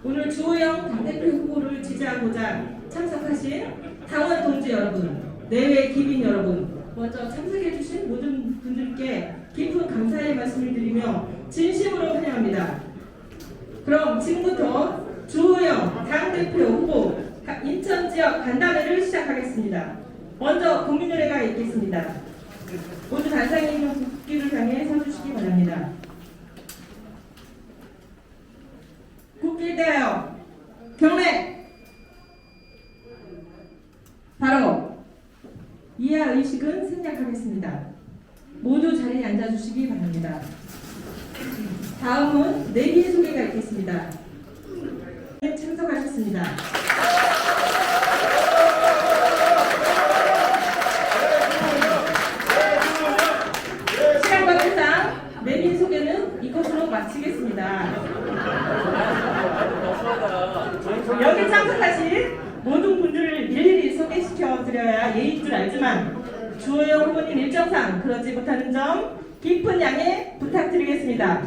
오늘 주호영 당대표 후보를 지지하고자 참석하신 당원 동지 여러분, 내외 기민 여러분, 먼저 참석해주신 모든 분들께 깊은 감사의 말씀을 드리며 진심으로 환영합니다. 그럼 지금부터 주호영 당대표 후보 인천지역 간담회를 시작하겠습니다. 먼저 국민노래가 있겠습니다. 모두 단상에 있는 국기를 향해 서주시기 바랍니다. 국기를 대하여 경례! 바로 이하 의식은 생략하겠습니다. 모두 자리에 앉아주시기 바랍니다. 다음은 내비 소개가 있겠습니다. 참석하셨습니다. 시간 관계상 내비 소개는 이것으로 마치겠습니다. 여기 참석하신 모든 분들을 일일이 소개시켜 드려야 예의인 줄 알지만 주호영 후보님 일정상 그러지 못하는 점 깊은 양해 부탁드리겠습니다.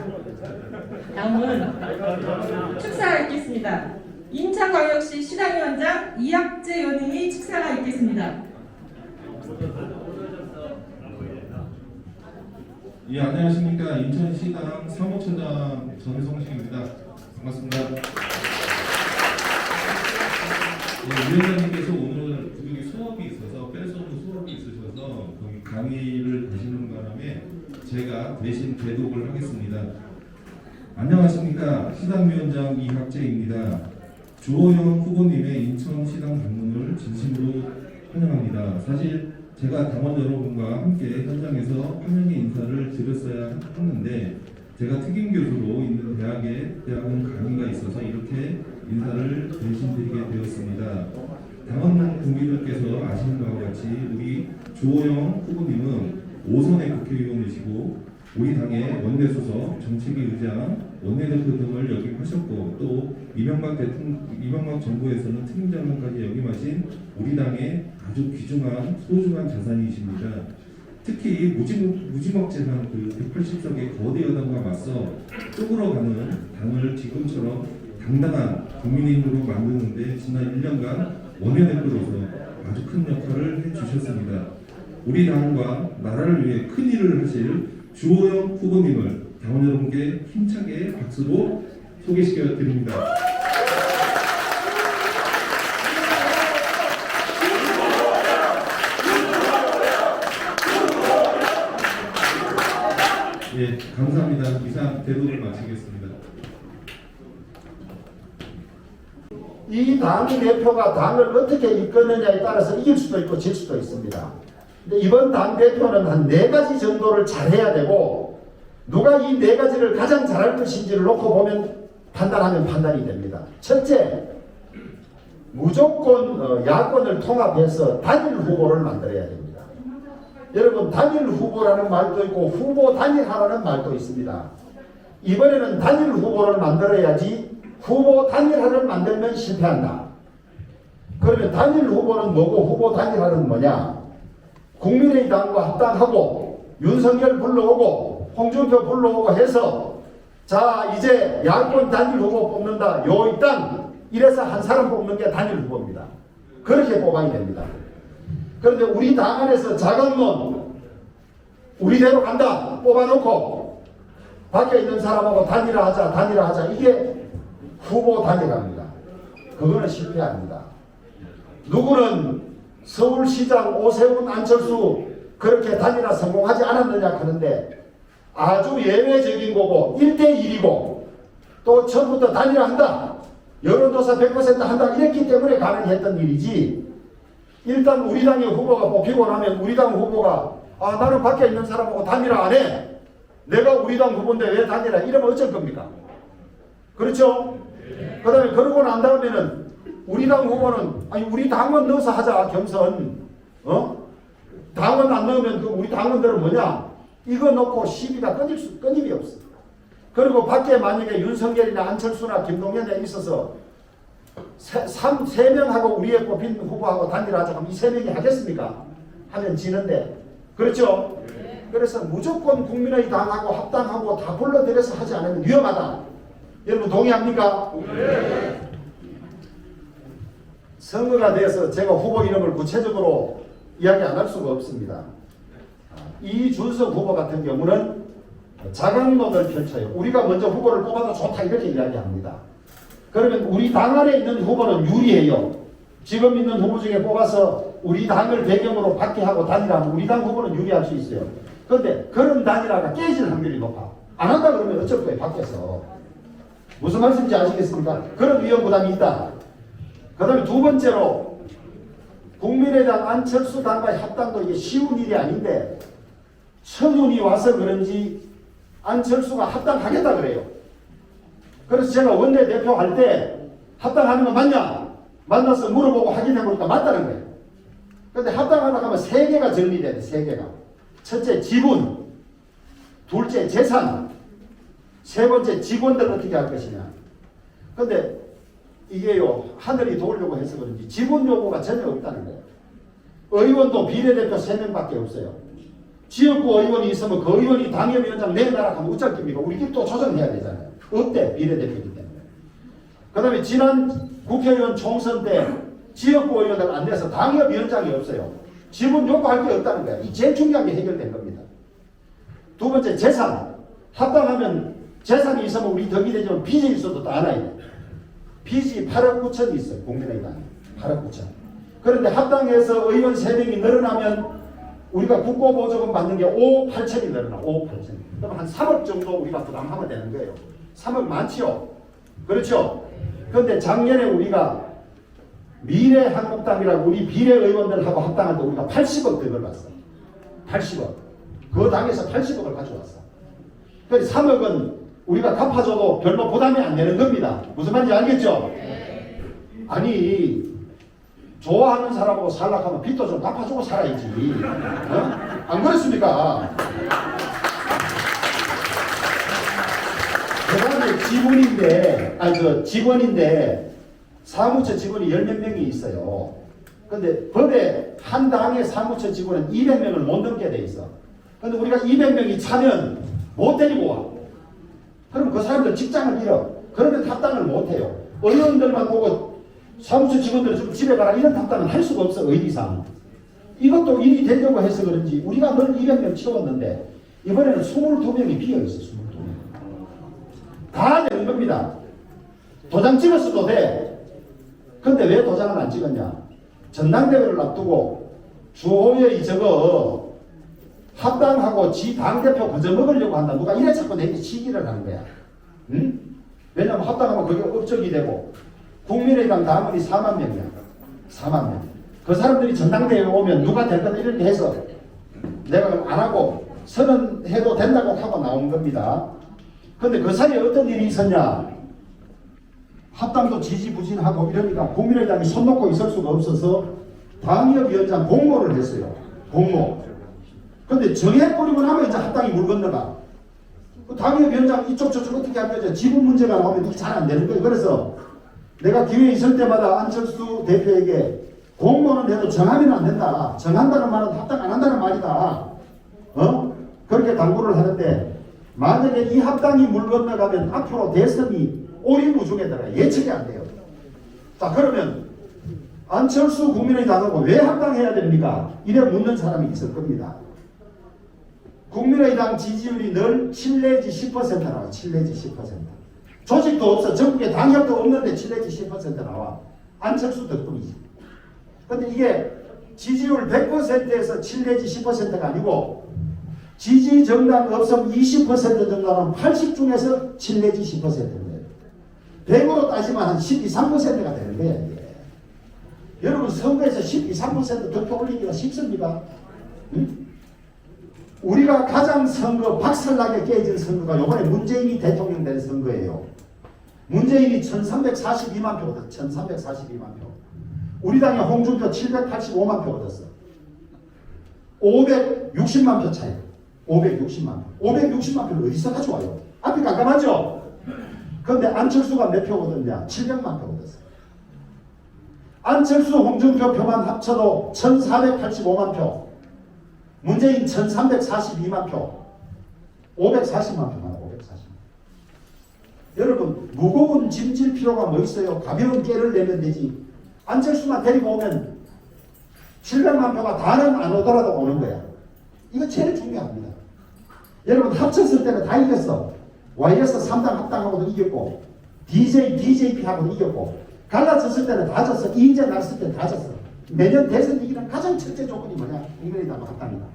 다음은 축사가 있겠습니다. 인천광역시 시당위원장 이학재 의원님이 축사가 있겠습니다. 예, 안녕하십니까. 인천시당 사무처장 전성식입니다. 반갑습니다. 예, 위원장님께서 오늘 여기 수업이 있어서 뺄 수 없는 수업이 있으셔서 거기 강의를 가시는 바람에 제가 대신 대독을 하겠습니다. 안녕하십니까. 시당위원장 이학재입니다. 주호영 후보님의 인천시당 방문을 진심으로 환영합니다. 사실 제가 당원 여러분과 함께 현장에서 환영의 인사를 드렸어야 했는데 제가 특임 교수로 있는 대학원 강의가 있어서 이렇게 인사를 대신 드리게 되었습니다. 당원 국민들께서 아시는 바와 같이 우리 주호영 후보님은 5선의 국회의원이시고 우리 당의 원내수석, 정책위 의장, 원내대표 등을 역임하셨고 또 이명박 정부에서는 특임장관까지 역임하신 우리 당의 아주 귀중한 소중한 자산이십니다. 특히 무지막 재산 그 180석의 거대 여당과 맞서 쪼그러가는 당을 지금처럼 당당한 국민의힘으로 만드는데 지난 1년간 원내대표로서 아주 큰 역할을 해주셨습니다. 우리 당과 나라를 위해 큰 일을 하실 주호영 후보님을 당원 여러분께 힘차게 박수로 소개시켜 드립니다. 예, 감사합니다. 이상 대독을 마치겠습니다. 이 당의 대표가 당을 어떻게 이끄느냐에 따라서 이길 수도 있고 질 수도 있습니다. 근데 이번 당 대표는 한 4가지 정도를 잘해야 되고 누가 이 4가지를 가장 잘할 것인지를 놓고 보면 판단하면 판단이 됩니다. 첫째, 무조건 야권을 통합해서 단일 후보를 만들어야 됩니다. 여러분, 단일 후보라는 말도 있고 후보 단일화라는 말도 있습니다. 이번에는 단일 후보를 만들어야지 후보 단일화를 만들면 실패한다. 그러면 단일 후보는 뭐고 후보 단일화는 뭐냐? 국민의당과 합당하고 윤석열 불러오고 홍준표 불러오고 해서 자 이제 야권 단일 후보 뽑는다. 요 일단 이래서 한 사람 뽑는 게 단일 후보입니다. 그렇게 뽑아야 됩니다. 그런데 우리 당 안에서 자강론 우리대로 간다 뽑아놓고 밖에 있는 사람하고 단일화하자 이게 후보 단일화입니다. 그거는 실패합니다. 누구는 서울시장 오세훈 안철수 그렇게 단일화 성공하지 않았느냐 하는데 아주 예외적인 거고 1대1이고 또 처음부터 단일화한다. 여론조사 100% 한다. 이랬기 때문에 가능했던 일이지 일단 우리 당의 후보가 뽑히고 나면 우리 당 후보가 아 나는 밖에 있는 사람하고 단일화 안 해. 내가 우리 당 후보인데 왜 단일화 이러면 어쩔 겁니까? 그렇죠? 그 다음에 그러고 난 다음에는 우리 당 후보는 아니 우리 당원 넣어서 하자 경선 당원 안 넣으면 그 우리 당원들은 뭐냐 이거 놓고 시비가 끊임이 없어. 그리고 밖에 만약에 윤석열이나 안철수나 김동연에 있어서 3명하고 우리의 뽑힌 후보하고 단일하자 하면 이 3명이 하겠습니까? 하면 지는데 그렇죠? 그래서 무조건 국민의당하고 합당하고 다 불러들여서 하지 않으면 위험하다. 여러분 동의합니까? 선거가 돼서 제가 후보 이름을 구체적으로 이야기 안 할 수가 없습니다. 이준석 후보 같은 경우는 자강론을 펼쳐요. 우리가 먼저 후보를 뽑아도 좋다 이렇게 이야기합니다. 그러면 우리 당 안에 있는 후보는 유리해요. 지금 있는 후보 중에 뽑아서 우리 당을 배경으로 박해하고 단일하면 우리 당 후보는 유리할 수 있어요. 그런데 그런 단일화가 깨질 확률이 높아. 안 한다 그러면 어쩔 거예요. 밖에서. 무슨 말씀인지 아시겠습니까? 그런 위험 부담이 있다. 그 다음에 두 번째로 국민의당 안철수 당과의 합당도 이게 쉬운 일이 아닌데 청운이 와서 그런지 안철수가 합당하겠다 그래요. 그래서 제가 원내대표 할 때 합당하는 거 맞냐? 만나서 물어보고 확인해보니까 맞다는 거예요. 그런데 합당하려고 하면 세 개가 정리돼야 돼. 세 개가. 첫째 지분, 둘째 재산, 세 번째 직원들 어떻게 할 것이냐. 그런데 이게요 하늘이 도우려고 해서 그런지 지분 요구가 전혀 없다는 거예요. 의원도 비례대표 3명밖에 없어요. 지역구 의원이 있으면 그 의원이 당협위원장 내놔라 하면 어쩔깁니까? 우리끼리 또 조정해야 되잖아요. 없대 비례대표이기 때문에. 그 다음에 지난 국회의원 총선 때 지역구 의원들 안 내서 당협위원장이 없어요. 지분 요구할 게 없다는 거야. 이 제일 중요한 게 해결된 겁니다. 두 번째 재산. 합당하면 재산이 있으면 우리 덕이되지만 빚이 있어도 또 알아야 돼. 빚이 8억 9천이 있어요. 국민의당이 8억 9천. 그런데 합당해서 의원 3명이 늘어나면 우리가 국고보조금 받는 게 5억 8천이 늘어나. 5억 8천. 그럼 한 3억 정도 우리가 부담하면 되는 거예요. 3억 많지요. 그렇죠? 그런데 작년에 우리가 미래한국당이라고 우리 비례의원들하고 합당할 때 우리가 80억 득을 봤어. 80억. 그 당에서 80억을 가져왔어. 그래서 3억은 우리가 갚아줘도 별로 부담이 안 되는 겁니다. 무슨 말인지 알겠죠? 아니 좋아하는 사람하고 살려고 하면 빚도 좀 갚아주고 살아야지. 어? 안 그렇습니까? 그 다음에 지분인데, 직원인데 사무처 직원이 10몇 명이 있어요. 근데 법에 한 당의 사무처 직원은 200명을 못 넘게 돼 있어. 근데 우리가 200명이 차면 못 데리고 와. 그럼 그 사람들 직장을 잃어. 그러면 합당을 못 해요. 의원들만 보고 사무처 직원들은 좀 집에 가라 이런 합당은 할 수가 없어. 의리상. 이것도 일이 되려고 해서 그런지 우리가 늘 200명 채웠는데 이번에는 22명이 비어있어. 22명. 다 되는 겁니다. 도장 찍었어도 돼. 근데 왜 도장을 안 찍었냐? 전당대회를 앞두고 주호영이 저거 합당하고 지 당대표 그저 먹으려고 한다. 누가 이래 자꾸 내게 시기를 하는 거야. 응? 왜냐면 합당하면 그게 업적이 되고 국민의당 당원이 4만 명이야. 4만 명. 그 사람들이 전당대회에 오면 누가 될 거다 이렇게 해서 내가 안 하고 선언해도 된다고 하고 나온 겁니다. 근데 그 사이에 어떤 일이 있었냐? 합당도 지지부진하고 이러니까 국민의당이 손 놓고 있을 수가 없어서 당협위원장 공모를 했어요. 공모. 근데 정해버리고 나면 이제 합당이 물 건너가. 그 당협위원장 이쪽 저쪽 어떻게 할 거죠? 지분 문제가 나오면 이게 잘 안 되는 거예요. 그래서 내가 기회에 있을 때마다 안철수 대표에게 공모는 해도 정하면 안 된다. 정한다는 말은 합당 안 한다는 말이다. 그렇게 당부를 하는데 만약에 이 합당이 물 건너가면 앞으로 대선이 오리무중에 들어가 예측이 안 돼요. 자 그러면 안철수 국민의당하고 왜 합당해야 됩니까? 이래 묻는 사람이 있을 겁니다. 국민의당 지지율이 늘 7 내지 10% 나와. 7 내지 10%. 조직도 없어. 전국에 당협도 없는데 7 내지 10% 나와. 안철수 덕분이지. 근데 이게 지지율 100%에서 7 내지 10%가 아니고 지지 정당 없음 20% 정도는 80 중에서 7 내지 10%입니다. 100으로 따지면 한 12, 3%가 되는 거야. 이게. 여러분 선거에서 12, 3% 득표 올리기가 쉽습니까? 응? 우리가 가장 선거 박살나게 깨진 선거가 이번에 문재인이 대통령 된 선거예요. 문재인이 1342만 표 얻었어. 1342만 표. 우리 당의 홍준표 785만 표 얻었어. 560만 표 차이. 560만 표. 560만 표를 어디서 가져와요? 앞이 깜깜하죠? 그런데 안철수가 몇 표 얻었냐? 700만 표 얻었어. 안철수, 홍준표 표만 합쳐도 1485만 표. 문재인 1342만 표. 540만 표만 540만. 여러분 무거운 짐 질 필요가 뭐 있어요? 가벼운 깨를 내면 되지. 안철수만 데리고 오면 700만 표가 다는 안 오더라도 오는 거야. 이거 제일 중요합니다. 여러분 합쳤을 때는 다 이겼어. YS 3당 합당하고도 이겼고 DJP하고도 이겼고 갈라졌을 때는 다 졌어. 이인재 났을 때 다 졌어. 매년 대선 이기는 가장 첫째 조건이 뭐냐? 국민의당 합당이다.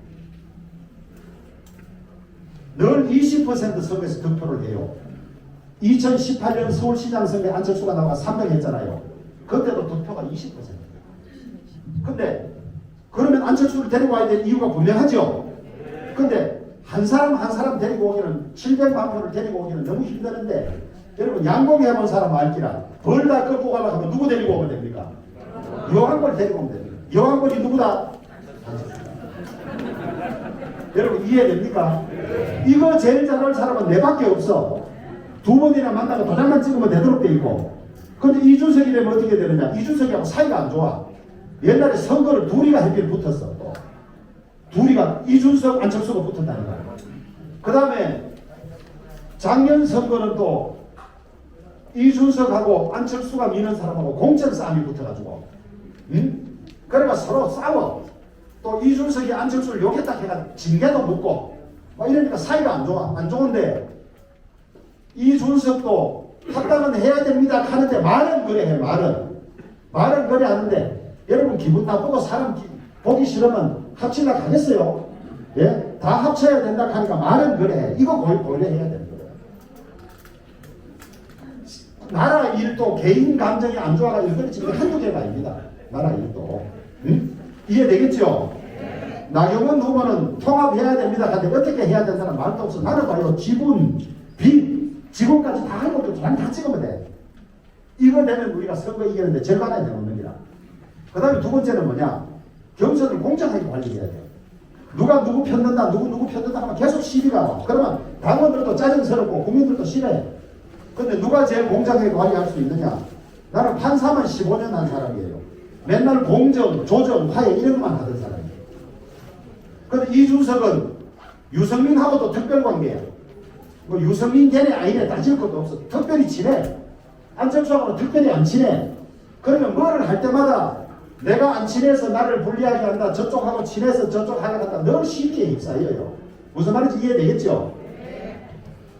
늘 20% 선거에서 득표를 해요. 2018년 서울시장 선거에 안철수가 나와 3등 했잖아요. 그때도 득표가 20%. 근데 그러면 안철수를 데리고 와야 될 이유가 분명하죠. 근데 한 사람 한 사람 데리고 오기는 700만 표를 데리고 오기는 너무 힘드는데 여러분 양봉해본 사람 알기라 벌 다 끌고 가려고 하면 누구 데리고 오면 됩니까? 여왕벌 데리고 오면 됩니다. 여왕벌이 누구다? 여러분 이해됩니까? 이거 제일 잘할 사람은 내밖에 없어. 두 번이나 만나고 도장만 찍으면 되도록 돼 있고. 근데 이준석이 되면 어떻게 되느냐? 이준석이하고 사이가 안 좋아. 옛날에 선거를 둘이가 해필 붙었어. 둘이가 이준석 안철수가 붙었다니까. 그 다음에 작년 선거는 또 이준석하고 안철수가 미는 사람하고 공천 싸움이 붙어가지고 그러니까 서로 싸워. 또 이준석이 안철수를 욕했다 해가 징계도 묻고 막 이러니까 사이가 안 좋아. 안 좋은데 이준석도 합당은 해야 됩니다 하는데 말은 그래 해. 말은 그래 하는데 여러분 기분 나쁘고 사람 보기 싫으면 합치려 가겠어요? 예? 다 합쳐야 된다 하니까 말은 그래 해. 이거 고려해야 되는 거예요. 나라 일도 개인 감정이 안 좋아가지고 이건 지금 한두 개가 아닙니다. 나라 일도. 이해되겠죠? 나경원 후보는 통합해야 됩니다. 근데 어떻게 해야 된다는 말도 없어. 나는 봐요. 지분, 빚, 지분까지 다 하는 것도 다 찍으면 돼. 이거 되면 우리가 선거 이기는데 절반에 내놓는 거라. 그 다음에 두 번째는 뭐냐? 경선을 공정하게 관리해야 돼. 누가 누구 편든다, 누구 편든다 하면 계속 시비가 와. 그러면 당원들도 짜증스럽고 국민들도 싫어해. 근데 누가 제일 공정하게 관리할 수 있느냐? 나는 판사만 15년 한 사람이에요. 맨날 공정, 조정, 화해 이런 것만 하던 사람이에요. 근데 이준석은 유승민하고도 특별관계야. 뭐 유승민 걔네 아니네 따질 것도 없어. 특별히 친해. 안철수하고는 특별히 안 친해. 그러면 뭐를 할 때마다 내가 안 친해서 나를 불리하게 한다. 저쪽하고 친해서 저쪽 하게 한다. 늘 시비에 휩싸여요. 무슨 말인지 이해되겠죠?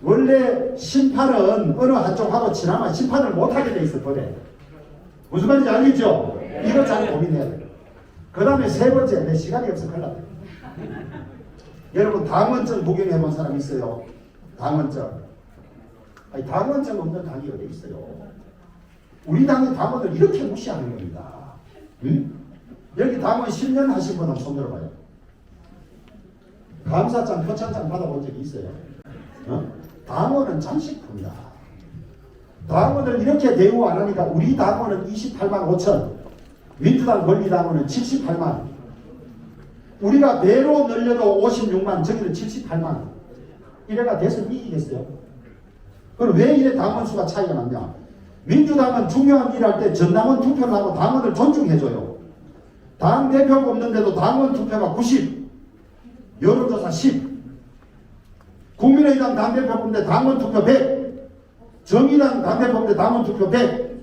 원래 심판은 어느 한쪽하고 친하면 심판을 못하게 돼 있어 버려. 무슨 말인지 알겠죠? 이거 잘 고민해야 돼요. 그 다음에 세 번째, 내 시간이 없어 큰일 났다. 여러분 당원증 구경해본 사람 있어요? 당원증. 아니 당원증 없는 당이 어디 있어요? 우리 당의 당원들 이렇게 무시하는 겁니다. 응? 여기 당원 10년 하신 분 한번 손 들어봐요. 감사장, 표창장 받아본 적이 있어요? 당원은 장식품이다. 당원을 이렇게 대우 안 하니까 우리 당원은 28만 5천, 민주당 권리당원은 78만, 우리가 배로 늘려도 56만, 저기는 78만. 이래가 대선 이기겠어요? 그럼 왜 이래 당원 수가 차이가 났냐? 민주당은 중요한 일 할 때 전당원 투표를 하고 당원을 존중해줘요. 당 대표 뽑는데도 당원 투표가 90, 여론조사 10. 국민의당 당대표 뽑는데 당원 투표 100. 정의당 당대표 뽑는데 당원 투표 100.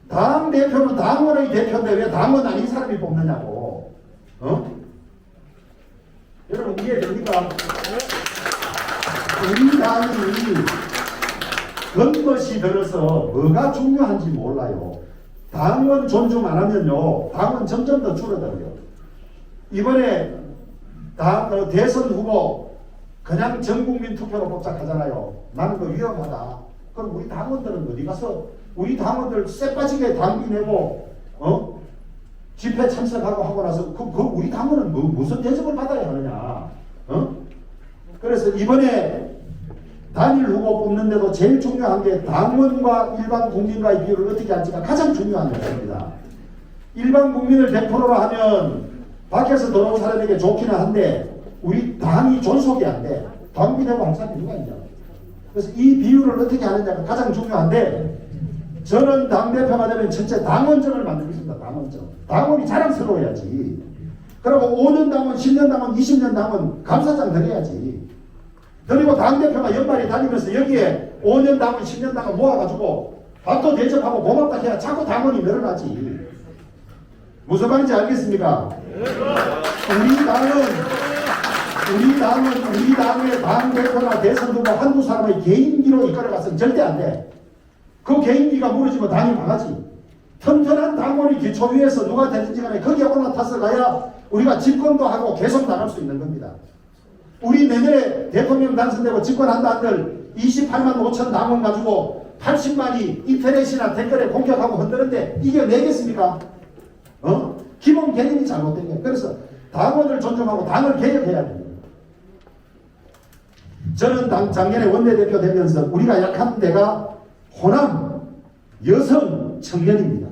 당대표는 당원의 대표인데 왜 당원 아닌 사람이 뽑느냐고. 여러분 이해됩니까? 우리 당이 겉멋이 들어서 뭐가 중요한지 몰라요. 당원 존중 안 하면요 당원 점점 더 줄어들어요. 이번에 대선 후보 그냥 전국민 투표로 뽑자 하잖아요. 나는 그거 위험하다. 그럼 우리 당원들은 어디 가서 우리 당원들 쎄빠지게 당비 내고 집회 참석하고 하고 나서 그 우리 당원은 무슨 대접을 받아야 하느냐. 그래서 이번에 단일 후보 뽑는데도 제일 중요한 게 당원과 일반 국민과의 비율을 어떻게 할지가 가장 중요한 것입니다. 일반 국민을 100%로 하면 밖에서 들어온 사람에게 좋기는 한데 우리 당이 존속이 안 돼. 당비 내고 할 사람이 누가 있냐. 그래서 이 비율을 어떻게 하느냐가 가장 중요한데 저는 당대표가 되면 첫째 당원증을 만들겠습니다. 당원증. 당원이 자랑스러워야지. 그리고 5년 당원, 10년 당원, 20년 당원 감사장 드려야지. 그리고 당대표가 연말에 다니면서 여기에 5년 당원 10년 당원 모아가지고 밥도 대접하고 고맙다 해야 자꾸 당원이 늘어나지. 무슨 말인지 알겠습니까? 우리 당의 당대표나 대선 후보 한두 사람의 개인기로 이끌어가서는 절대 안 돼. 그 개인기가 무너지면 당이 망하지. 튼튼한 당원이 기초 위에서 누가 되든지 간에 거기에 올라타서 가야 우리가 집권도 하고 계속 나갈 수 있는 겁니다. 우리 내년에 대통령 당선되고 집권한다 한들 28만 5천 당원 가지고 80만이 인터넷이나 댓글에 공격하고 흔드는데 이겨내겠습니까? 기본 개념이 잘못된 거예요. 그래서 당원을 존중하고 당을 개혁해야 됩니다. 저는 작년에 원내대표 되면서 우리가 약한 데가 호남, 여성, 청년입니다.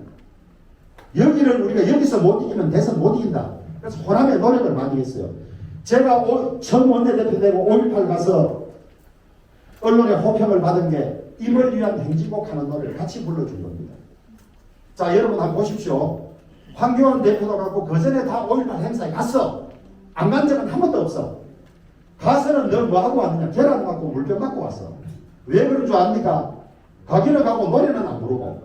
여기를 우리가 여기서 못 이기면 대선 못 이긴다. 그래서 호남에 노력을 많이 했어요. 제가 처음 원내대표 되고 5.18 가서 언론의 호평을 받은 게 임을 위한 행진곡 하는 노래를 같이 불러준 겁니다. 자, 여러분 한번 보십시오. 황교안 대표도 갔고 그 전에 다 5.18 행사에 갔어. 안 간 적은 한 번도 없어. 가서는 너 뭐 하고 왔느냐? 계란 갖고 물병 갖고 왔어. 왜 그런 줄 압니까? 가기는 가고 노래는 안 부르고.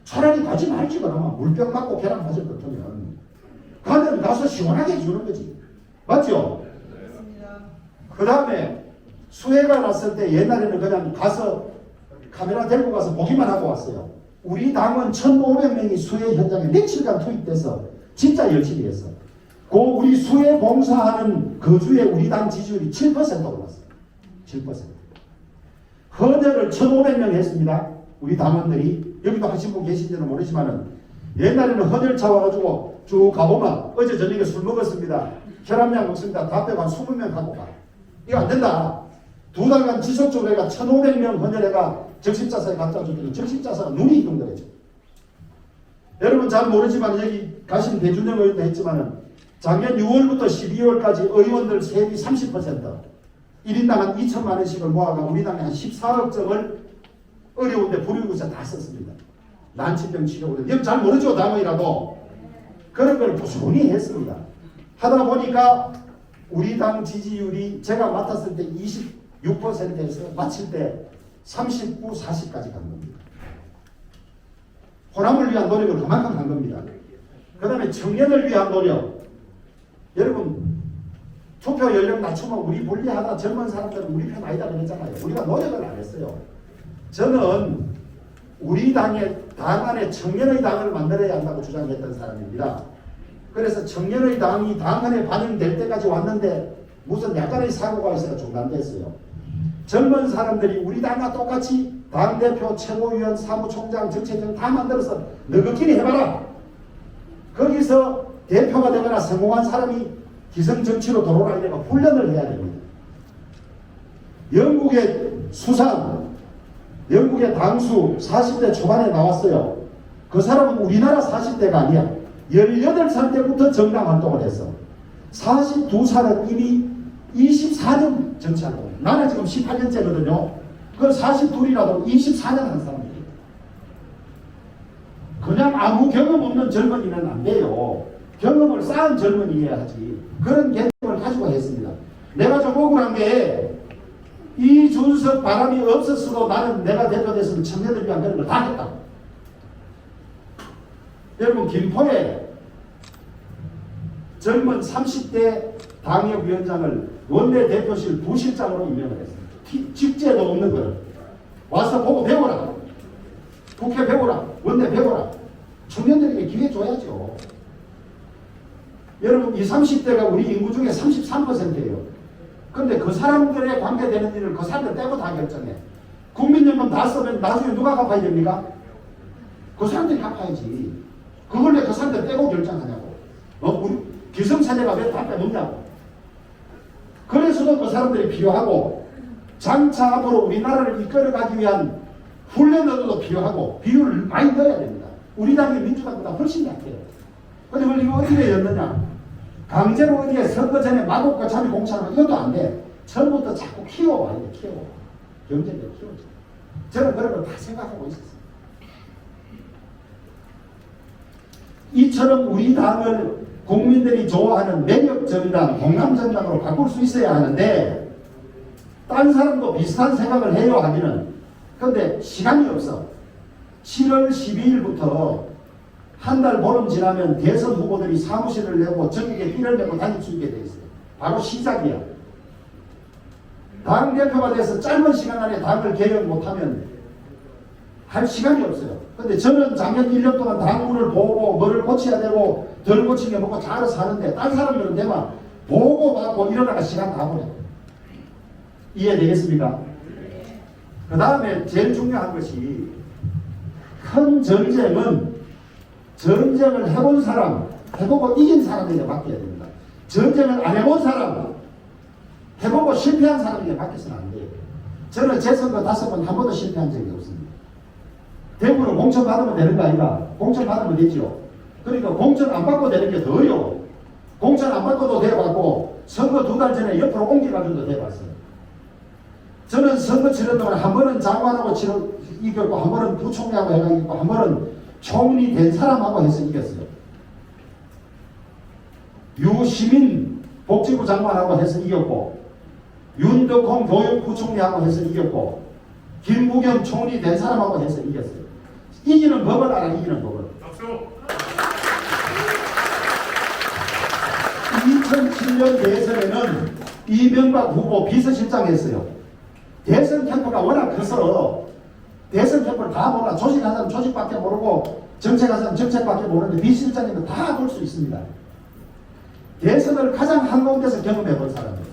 차라리 가지 말지 그러면 물병 맞고 계란 맞을 것 같으면 가면 가서 시원하게 해주는 거지. 맞죠? 그 다음에 수해가 났을 때 옛날에는 그냥 가서 카메라 들고 가서 보기만 하고 왔어요. 우리 당원 1,500명이 수해 현장에 며칠간 투입돼서 진짜 열심히 했어. 그 우리 수해 봉사하는 그 주에 우리 당 지지율이 7% 올랐어요. 7%. 헌혈을 1,500명 했습니다. 우리 당원들이. 여기도 하신 분 계신지는 모르지만은 옛날에는 헌혈차 와가지고 쭉 가보면 어제 저녁에 술 먹었습니다. 혈압약 먹습니다. 다 빼고 한 20명 갖고 가. 이거 안 된다. 2달간 지속적으로 해가 1,500명 헌혈해가 적십자사에 갖다 주더니 적십자사가 눈이 이동되죠. 여러분 잘 모르지만 여기 가신 배준영 의원도 했지만은 작년 6월부터 12월까지 의원들 세비 30% 1인당 한 2천만 원씩을 모아가 우리 당에 한 14억 정을 어려운데 불우이웃에 다 썼습니다. 난치병 치료를. 여러분 잘 모르죠? 당원이라도. 그런 걸 꾸준히 했습니다. 하다 보니까 우리 당 지지율이 제가 맡았을 때 26%에서 마칠 때 39, 40까지 간 겁니다. 호남을 위한 노력을 그만큼 한 겁니다. 그 다음에 청년을 위한 노력. 여러분 투표 연령 낮추면 우리 불리하다. 젊은 사람들은 우리 편 아니다 그랬잖아요. 우리가 노력을 안 했어요. 저는 우리 당 안에 청년의 당을 만들어야 한다고 주장했던 사람입니다. 그래서 청년의 당이 당 안에 반영될 때까지 왔는데 무슨 약간의 사고가 있어서 중단됐어요. 젊은 사람들이 우리 당과 똑같이 당대표, 최고위원, 사무총장, 정책장 다 만들어서 너희끼리 해봐라. 거기서 대표가 되거나 성공한 사람이 기성정치로 돌아가려면 훈련을 해야 됩니다. 영국의 수상, 영국의 당수 40대 초반에 나왔어요. 그 사람은 우리나라 40대가 아니야. 18살 때부터 정당 활동을 했어. 42살은 이미 24년 정치활동. 나는 지금 18년째거든요. 그 42이라도 24년 한 사람이에요. 그냥 아무 경험 없는 젊은이는 안 돼요. 경험을 쌓은 젊은이여야 하지. 그런 개념을 가지고 했습니다. 내가 좀 억울한 게 이준석 바람이 없었어도 나는 내가 대표됐으면 청년들 위한 그런 걸 다 했다. 여러분 김포에 젊은 30대 당협위원장을 원내대표실 부실장으로 임명을 했습니다. 직제도 없는 걸 와서 보고 배워라. 국회 배워라. 원내 배워라. 청년들에게 기회 줘야죠. 여러분 20, 30대가 우리 인구 중에 33%예요. 그런데 그 사람들에 관계되는 일을 그 사람들 떼고 다 결정해. 국민연금 다 쓰면 나중에 누가 갚아야 됩니까? 그 사람들이 갚아야지. 그걸 왜 그 사람들 떼고 결정하냐고. 우리 기성세대가 왜 다 빼놓냐고. 그래서도 그 사람들이 필요하고 장차 앞으로 우리나라를 이끌어가기 위한 훈련도 필요하고 비율을 많이 넣어야 됩니다. 우리 당이 민주당보다 훨씬 약해요. 근데 이거 어디에 였느냐? 강제로 어디에 선거 전에 마곡과 참여 공천하면 이것도 안 돼. 처음부터 자꾸 키워와야 돼. 키워. 경제를 키워줘. 저는 그런 걸 다 생각하고 있었어요. 이처럼 우리 당을 국민들이 좋아하는 매력정당, 공감정당으로 바꿀 수 있어야 하는데 딴 사람도 비슷한 생각을 해요 하기는 근데 시간이 없어. 7월 12일부터 한 달 보름 지나면 대선 후보들이 사무실을 내고 전국에 삐를 내고 다닐 수 있게 돼 있어요. 바로 시작이야. 당 대표가 돼서 짧은 시간 안에 당을 개혁 못하면 할 시간이 없어요. 근데 저는 작년 1년 동안 당구를 보고 뭐를 고쳐야 되고 덜 고친 게 뭐고 잘 사는데 다른 사람들은 내가 보고 받고 이러다가 시간 다 보내. 이해되겠습니까? 그 다음에 제일 중요한 것이 큰 전쟁을 해본 사람, 해보고 이긴 사람에게 맡겨야 됩니다. 전쟁을 안 해본 사람, 해보고 실패한 사람에게 맡겨서는 안 돼요. 저는 제 선거 5번 한 번도 실패한 적이 없습니다. 대구로 공천 받으면 되는 거 아닌가? 공천 받으면 되죠. 그러니까 공천 안 받고 되는 게 더 어려워. 공천 안 받고도 돼봤고 선거 2달 전에 옆으로 옮겨가지고도 돼봤어요. 저는 선거 치른 동안 한 번은 장관하고 이겼고 한 번은 부총리하고 해가지고 한 번은 총리 된 사람하고 해서 이겼어요. 유시민 복지부 장관하고 해서 이겼고 윤덕홍 교육부총리하고 해서 이겼고 김부겸 총리 된 사람하고 해서 이겼어요. 이기는 법을 알아. 이기는 법을. 2007년 대선에는 이명박 후보 비서실장 했어요. 대선 캠프가 워낙 커서 대선 캠프를 다 몰라. 조직한 사람 조직밖에 모르고 정책한 사람 정책밖에 모르는데 비서실장이면 다 볼 수 있습니다. 대선을 가장 한가운데서 경험해 본 사람이에요.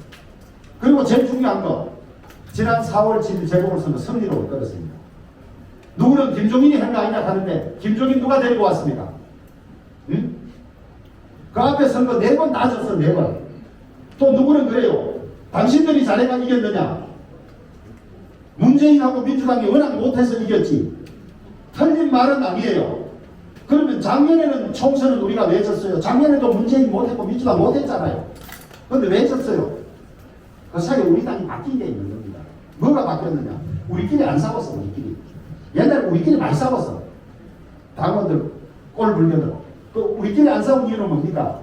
그리고 제일 중요한 거 지난 4월 7일 재보궐선거 승리로 이끌었습니다. 누구는 김종인이 한 거 아니냐 하는데 김종인 누가 데리고 왔습니까? 응? 그 앞에 선거 4번 다 졌어. 4번. 또 누구는 그래요. 당신들이 잘해가 이겼느냐? 문재인하고 민주당이 워낙 못해서 이겼지. 틀린 말은 아니에요. 그러면 작년에는 총선은 우리가 왜 졌어요? 작년에도 문재인 못했고 민주당 못했잖아요. 그런데 왜 졌어요? 그 사이에 우리 당이 바뀐 게 있는 겁니다. 뭐가 바뀌었느냐? 우리끼리 안 싸웠어. 우리끼리. 옛날에 우리끼리 많이 싸웠어. 당원들 꼴 불면으로. 그 우리끼리 안 싸운 이유는 뭡니까?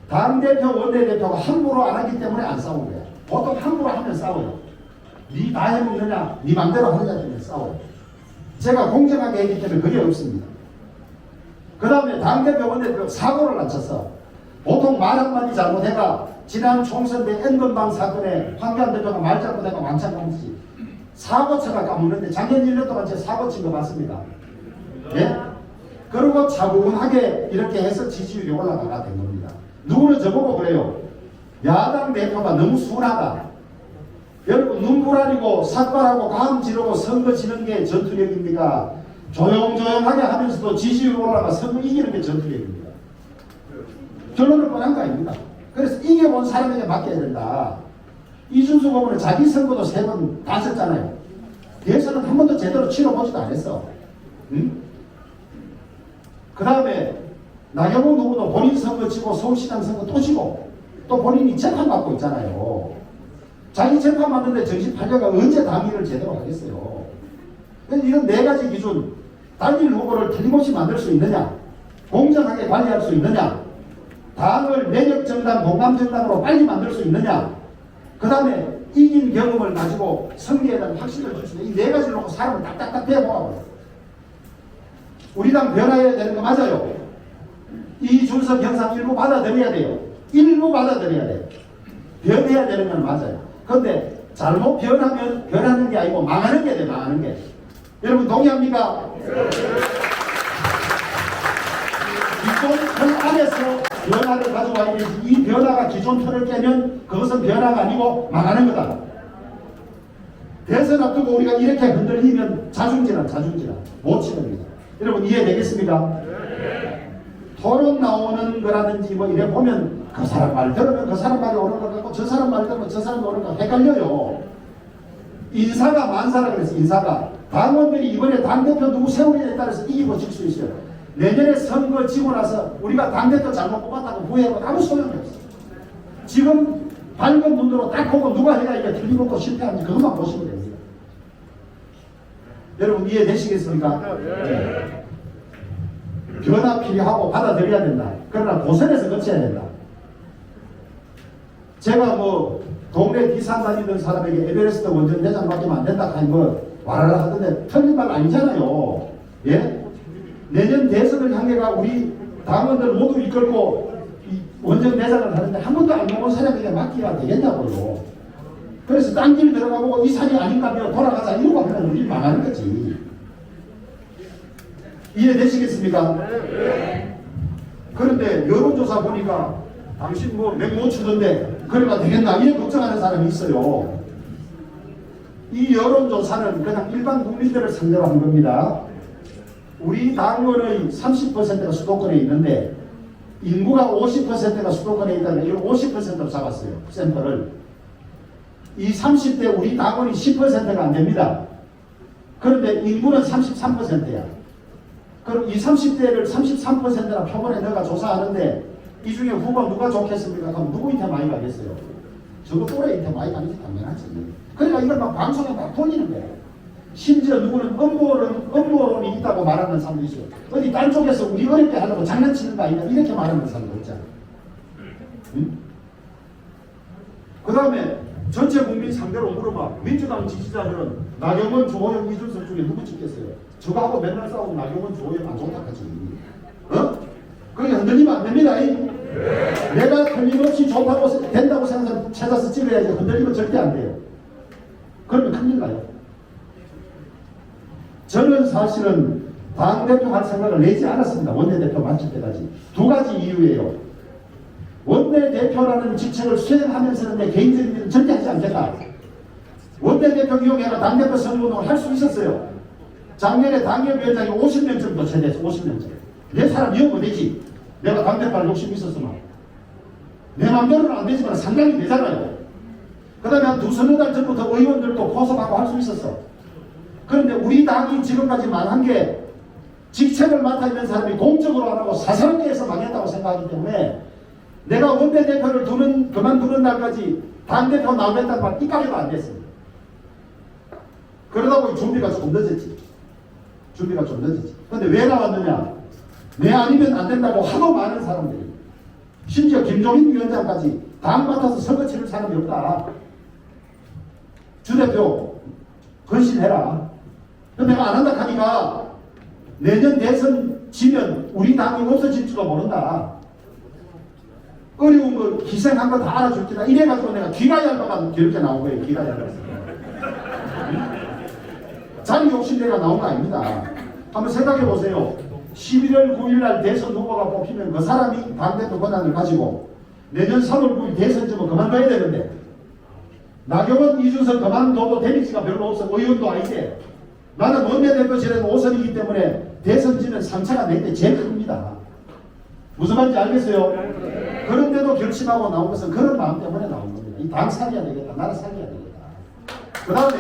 당대표 원내대표가 함부로 안 하기 때문에 안 싸운 거야. 보통 함부로 하면 싸워요. 니 다 해먹느냐 니 맘대로 하느냐 때문에 싸워요. 제가 공정하게 했기 때문에 그게 없습니다. 그 다음에 당대표 원내대표 사고를 안 쳤어. 보통 말 한마디 잘못해가 지난 총선 때 N번방 사건에 황교안 대표가 말 잘못해가 왕창 감지 사고 쳐가 까먹는데 작년 1년 동안 제 사고 친 거 맞습니다. 예? 그리고 차분하게 이렇게 해서 지지율이 올라가가 된 겁니다. 누구는 저보고 그래요. 야당 대표가 너무 순하다. 여러분 눈물 흘리고 삭발하고 감 지르고 선거 지는 게 전투력입니까? 조용조용하게 하면서도 지지율 올라가 선거 이기는 게 전투력입니다. 결론은 뻔한 거 아닙니까? 그래서 이겨본 사람에게 맡겨야 된다. 이준수 고문은 자기 선거도 3번 다 썼잖아요. 대선은 한 번도 제대로 치러보지도 않았어. 응? 그 다음에 나경원 후보도 본인 선거 치고 서울시장 선거 또 치고 또 본인이 재판받고 있잖아요. 자기 재판 받는데 정신 팔려가 언제 당일을 제대로 하겠어요. 이런 4가지 기준, 단일 후보를 틀림없이 만들 수 있느냐, 공정하게 관리할 수 있느냐, 당을 매력정당, 공감정당으로 빨리 만들 수 있느냐, 그 다음에 이긴 경험을 가지고 승리에 대한 확신을 줄 수 있는 이 4가지를 놓고 사람을 딱딱딱 대모아버려요. 우리 당 변화해야 되는 거 맞아요. 이준석 형상 일부 받아들여야 돼요. 일부 받아들여야 돼요. 변해야 되는 건 맞아요. 그런데 잘못 변하면 변하는 게 아니고 망하는 게 돼. 망하는 게. 여러분 동의합니까? 기존 틀 안에서 변화를 가져와야 되지. 이 변화가 기존 틀을 깨면 그것은 변화가 아니고 망하는 거다. 대선 앞두고 우리가 이렇게 흔들리면 자중질환 못 치는 겁니다. 여러분 이해되겠습니까? 토론 나오는 거라든지 뭐 이래 보면 그 사람 말 들으면 그 사람 말이 옳은 것 같고 저 사람 말 들으면 저 사람이 옳은 것 같고 헷갈려요. 인사가 만사라 그랬어. 인사가 당원들이 이번에 당대표 누구 세우느냐에 따라서 이기고 질 수 있어요. 내년에 선거 지고 나서 우리가 당대표 잘못 뽑았다고 후회하고 아무 소용이 없어. 지금 밝은 눈으로 딱 보고 누가 해야 이게 틀리고 실패하는지 그것만 보시면 됩니다. 여러분 이해되시겠습니까? 네. 변화 필요하고 받아들여야 된다. 그러나 고선에서 거쳐야 된다. 제가 뭐 동네 디산 다니던 사람에게 에베레스트 원전 대장 맡기면 안 된다 하니 뭐 와라라 하던데 틀린 말 아니잖아요. 예? 내년 대선을 향해가 우리 당원들 모두 이끌고 원정 내상을 하는데 한 번도 안 먹은 사람에게 맡기가 되겠냐고요. 그래서 딴 길 들어가 보고 이 산이 아닌가며 돌아가자 이러고 하면 우리 망하는 거지. 이해되시겠습니까? 그런데 여론조사 보니까 당신 뭐 맹모 추던데 그래가 되겠나 이런 걱정하는 사람이 있어요. 이 여론조사는 그냥 일반 국민들을 상대로 한 겁니다. 우리 당원의 30%가 수도권에 있는데 인구가 50%가 수도권에 있다면 이걸 50%로 잡았어요. 샘플을. 이 30대 우리 당원이 10%가 안 됩니다. 그런데 인구는 33%야. 그럼 이 30대를 33%나 표본에 넣어가 조사하는데 이 중에 후보 누가 좋겠습니까? 그럼 누구한테 많이 가겠어요? 저거 또래한테 많이 가는지 당연하지. 그러니까 이걸 막 방송에 막 돌리는 거예요. 심지어 누구는 음모론이 있다고 말하는 사람도 있어요. 어디 딴 쪽에서 우리 어렵게 하려고 장난치는 거 아니냐 이렇게 말하는 사람도 있잖아. 응? 그 다음에 전체 국민 상대로 물어봐. 민주당 지지자들은 나경원, 조호영, 이준석 중에 누구 찍겠어요? 저거하고 맨날 싸우고 나경원, 조호영 안 좋다 하지. 어? 그게 흔들리면 안 됩니다. 내가 틀림없이 좋다고 된다고 생각하는 찾아서 찍어야지. 흔들리면 절대 안 돼요. 그러면 큰일 나요. 저는 사실은 당대표 할 생각을 내지 않았습니다. 원내대표 맡을 때까지. 두 가지 이유예요. 원내대표라는 직책을 수행하면서는 내 개인적인 일은 절대 하지 않겠다. 원내대표 이용해서 당대표 선거운동을 할 수 있었어요. 작년에 당협위원장이 50명 정도 채됐어. 50명 정도. 내 사람 이용은 되지. 내가 당대표 할 욕심이 있었으면. 내 맘대로는 안 되지만 상당히 되잖아요. 그 다음에 한 두서너 달 전부터 의원들도 포섭하고 할 수 있었어. 그런데 우리 당이 지금까지 망한 게 직책을 맡아 있는 사람이 공적으로 안 하고 사설계에서 망했다고 생각하기 때문에 내가 원내대표를 그만두는 날까지 당대표 나오겠다는 말 이까지도 안 됐습니다. 그러다 보니 준비가 좀 늦었지. 근데 왜 나왔느냐? 내 아니면 안 된다고 하도 많은 사람들이. 심지어 김종인 위원장까지 당 맡아서 선거 치를 사람이 없다. 주대표 건신해라. 근데 내가 안 한다 하니까 내년 대선 지면 우리 당이 없어질지도 모른다. 어려운 거 희생한 거 다 알아줄 테다. 이래가지고 내가 귀가 얇아가 이렇게 나온 거예요. 귀가 얇아서. 자기 욕심 내가 나온 거 아닙니다. 한번 생각해 보세요. 11월 9일 날 대선 후보가 뽑히면 그 사람이 당대표 권한을 가지고 내년 3월 9일 대선 지면 그만둬야 되는데 나경원, 이준석 그만둬도 데미지가 별로 없어. 의원도 아닌데 나는 원내대표실에서 5선이기 때문에 대선 지면 상처가 내 때 제일 큽니다. 무슨 말인지 알겠어요? 그런데도 결심하고 나온 것은 그런 마음 때문에 나온 겁니다. 이 당 살려야 되겠다. 나라 살려야 되겠다. 그 다음에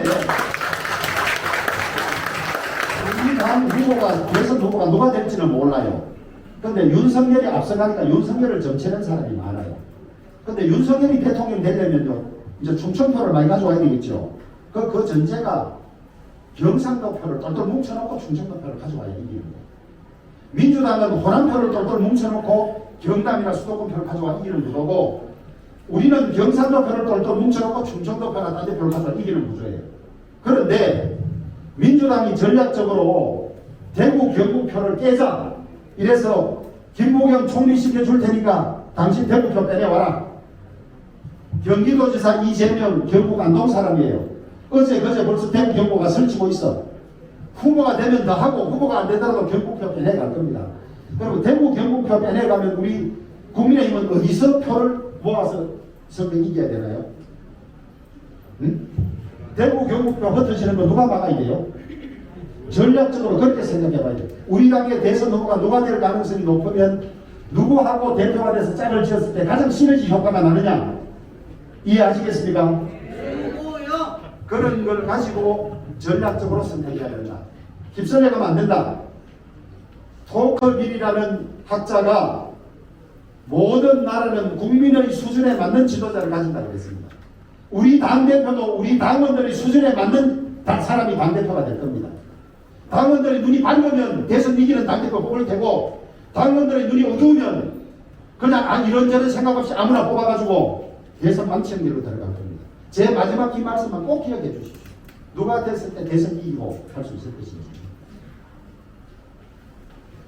우리 당 후보가 대선 후보가 누가 될지는 몰라요. 근데 윤석열이 앞서가니까 윤석열을 점치는 사람이 많아요. 근데 윤석열이 대통령 되려면요 이제 충청표를 많이 가져와야 되겠죠. 그 전제가 경상도표를 똘똘 뭉쳐놓고 충청도표를 가져와야 이기는 거예요. 민주당은 호남표를 똘똘 뭉쳐놓고 경남이나 수도권표를 가져와 이기는 구도고 우리는 경상도표를 똘똘 뭉쳐놓고 충청도표나 딴 데표를 가져와 이기는 구조예요. 그런데 민주당이 전략적으로 대구 경북표를 깨자 이래서 김부겸 총리 시켜줄 테니까 당신 대구표 빼내와라. 경기도지사 이재명 경북 안동 사람이에요. 어제 그제 벌써 대구 경북가 설치고 있어. 후보가 되면 더 하고 후보가 안 되더라도 경북표 빼내갈 겁니다. 그리고 대구 경북표 빼내가면 우리 국민의힘은 어디서 표를 모아서 선거 이겨야 되나요? 응? 대구 경북표 흩어지는 거 누가 막아야 돼요? 전략적으로 그렇게 생각해봐야 돼요. 우리 당의 대선 후보가 누가 될 가능성이 높으면 누구하고 대표가 돼서 짝을 지었을 때 가장 시너지 효과가 나느냐? 이해하시겠습니까? 누구요? 그런 걸 가지고 전략적으로 선택해야 된다. 휩쓸려 가면 안 된다. 토커빌이라는 학자가 모든 나라는 국민의 수준에 맞는 지도자를 가진다고 했습니다. 우리 당대표도 우리 당원들의 수준에 맞는 사람이 당대표가 될 겁니다. 당원들의 눈이 밝으면 대선 이기는 당대표 뽑을 테고 당원들의 눈이 어두우면 그냥 이런저런 생각 없이 아무나 뽑아가지고 대선 망치는 길로 들어갈 겁니다. 제 마지막 이 말씀만 꼭 기억해 주십시오. 누가 됐을 때 대선 이기고 할 수 있을 것인지.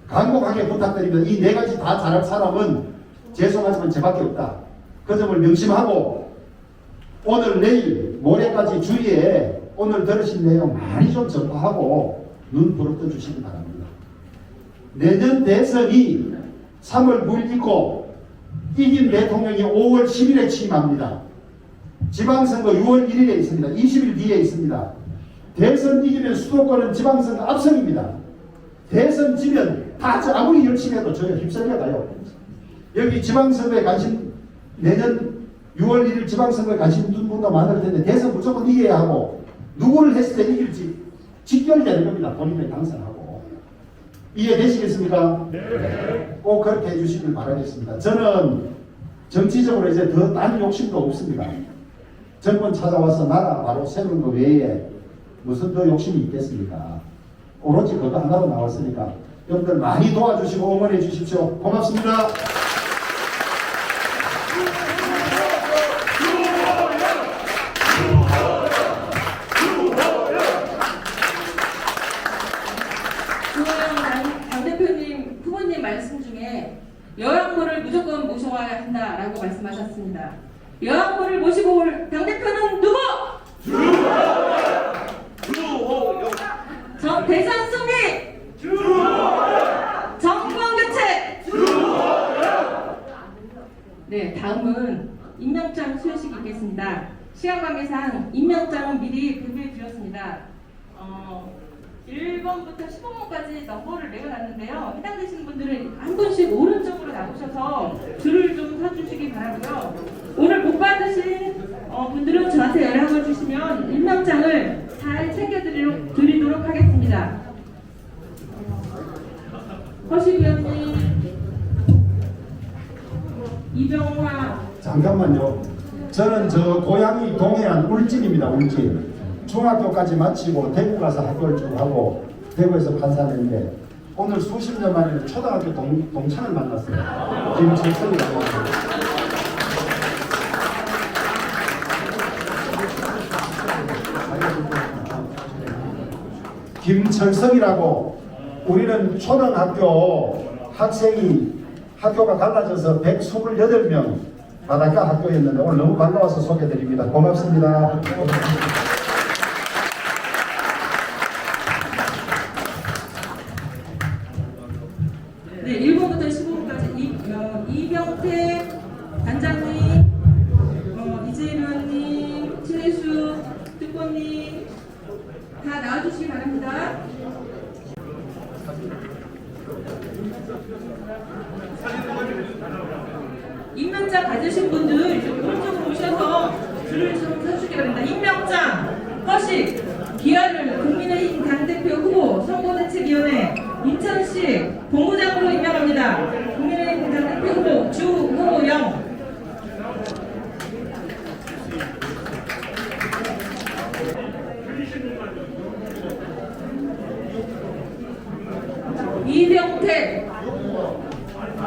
간곡하게 부탁드리면 이 네 가지 다 잘할 사람은 죄송하지만 저밖에 없다. 그 점을 명심하고 오늘 내일 모레까지 주위에 오늘 들으신 내용 많이 좀 전파하고 눈 부릅떠 주시기 바랍니다. 내년 대선이 3월 9일 있고 이긴 대통령이 5월 10일에 취임합니다. 지방선거 6월 1일에 있습니다. 20일 뒤에 있습니다. 대선 이기면 수도권은 지방선거 압승입니다. 대선 지면 다 아무리 열심히 해도 저희 휩쓸려 가요. 여기 지방선거에 관심 내년 6월 1일 지방선거에 관심 있는 분도 많을 텐데 대선 무조건 이겨야 하고 누구를 했을 때 이길지 직결되는 겁니다. 본인의 당선하고. 이해되시겠습니까? 네. 꼭 그렇게 해주시길 바라겠습니다. 저는 정치적으로 이제 더 딴 욕심도 없습니다. 정권 찾아와서 나라 바로 세우는 것 외에 무슨 더 욕심이 있겠습니까? 오로지 그거 하나로 나왔으니까 여러분들 많이 도와주시고 응원해 주십시오. 고맙습니다. 당대표님, 후보님 말씀 중에 여양모를 무조건 모셔와야 한다라고 말씀하셨습니다. 여양모를 모시고 올 당대표는 누구? 대선 승리! 정권 교체! 네, 다음은 임명장 수여식이 있겠습니다. 시간 관계상 임명장은 미리 배부해 드렸습니다. 1번부터 15번까지 넘버를 내어놨는데요. 해당되시는 분들은 한 분씩 오른쪽으로 나오셔서 줄을 좀 서주시기 바라고요. 오늘 못 받으신 분들은 저한테 연락을 주시면 임명장을 잘 챙겨드리도록 하겠습니다. 허식위원님, 이병화. 잠깐만요. 저는 저 고향이 동해안 울진입니다. 울진. 중학교까지 마치고 대구 가서 학교를 쭉 하고 대구에서 판사했는데 오늘 수십 년 만에 초등학교 동창을 만났어요. 김철성이라고. 김철성이라고. 우리는 초등학교 학생이 학교가 갈라져서 128명 바닷가 학교였는데 오늘 너무 반가워서 소개드립니다. 고맙습니다. 네, 1번부터 15번까지 이병태 단장님, 이재명님, 최수 특보님 다 나와주시기 바랍니다. 임명장 받으신 분들 오른쪽으로 오셔서 줄을 좀 서주시기 바랍니다. 임명장, 허식, 기아를 국민의힘 당대표 후보 선거대책위원회 인천시 본부장으로 임명합니다. 국민의힘 당대표 후보 주호영. 이병태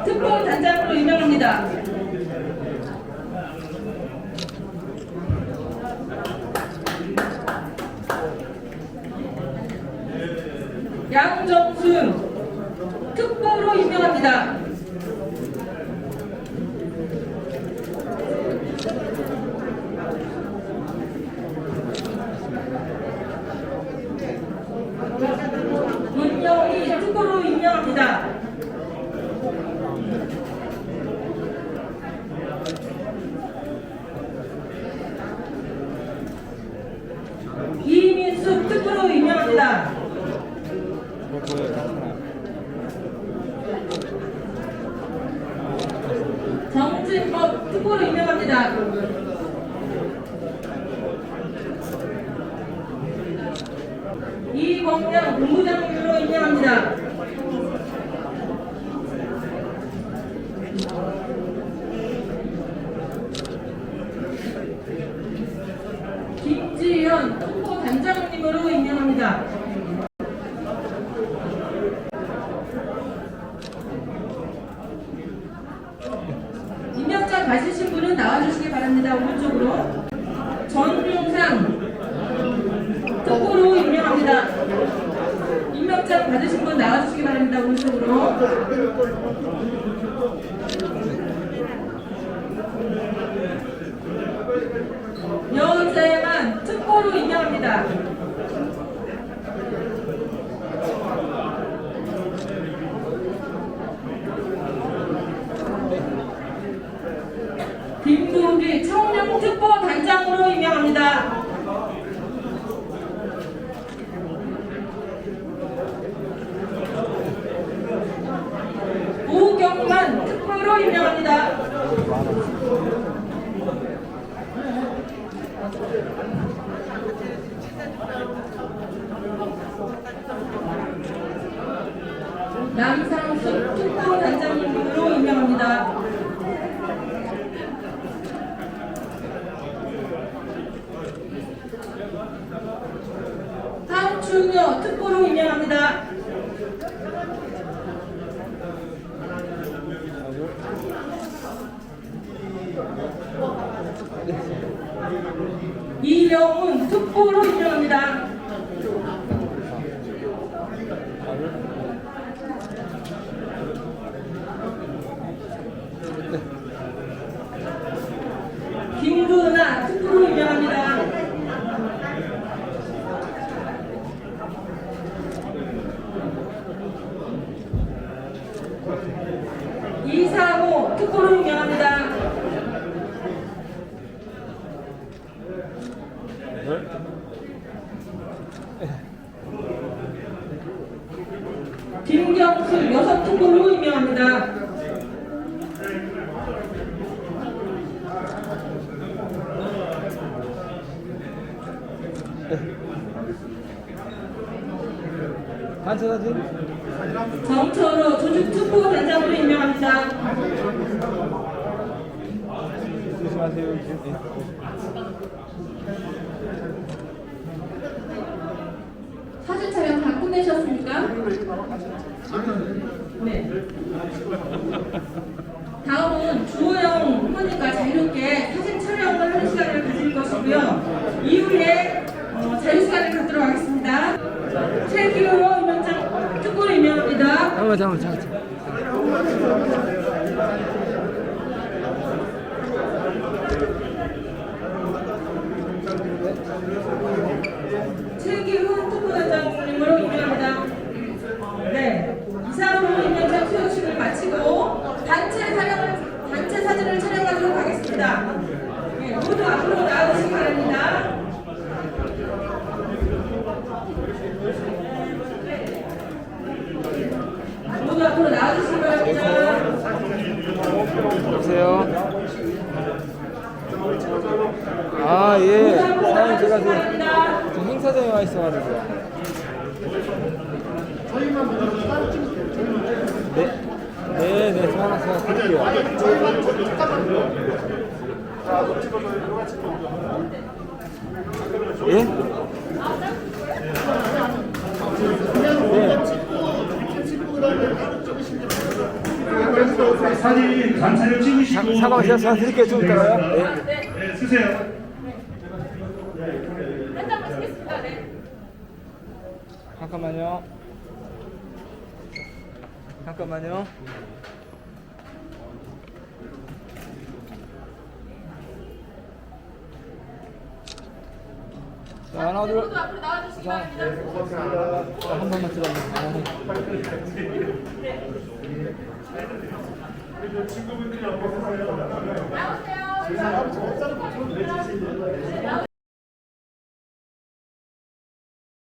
특보 단장으로 임명합니다. 양정순 특보로 임명합니다. 문영희 특보로 임명합니다. 이민숙 특보로 임명합니다. 정진법 특보로 임명합니다. 이범명 본부장으로 임명합니다. 김지현 특보 단장님으로 임명합니다. 임명장 가지신 분은 나와주시기 바랍니다. 오른쪽으로. 전용상 특보 단장으로. 여세만 특보로 임명합니다. 김두기 청룡 특보 단장으로 임명합니다. 우경만 특보로 임명합니다. 남상숙 특보 단장으로 임명합니다. 한충여 특보로 임명합니다. 이영훈 특보로 임명합니다. 김구나 특보로 임명합니다. 이상호 특보로 임명합니다. 김경수 여성 특보로 임명합니다. 단체 사진? 정철호 조직 특보 단장으로 임명합니다. 조심하세요. 사진 촬영 다 끝내셨습니까? 네. 다음은 주호영 후보님과 자유롭게 사진 촬영을 하는 시간을 가질 것이고요. 이후에 자유시간을 갖도록 하겠습니다. 최기호 위원장 특보로 임명합니다. 잠깐만. 최기훈 특보단장님으로 임명합니다. 네, 이상으로 임명장 수여식을 마치고 단체 사진을 촬영하도록 하겠습니다. 네, 모두 앞으로 나와주시기 바랍니다. 모두 앞으로 나와주시기 바랍니다. 여보세요. 아, 예. 사장님, 제가 지금 행사장에 와 있어가지고요. 네, 저 하나 드릴게요. 예? 사진 단체를 찍으시고 잠깐만, 제가 드릴게요. 좀 이따가요. 네. 네, 쓰세요. 한 장만 쓰겠습니다. 네. 잠깐만요. 자, 하나, 둘. 모두 앞으로 나와주시기 바랍니다. 한 번만 찍어주세요. 나오세요.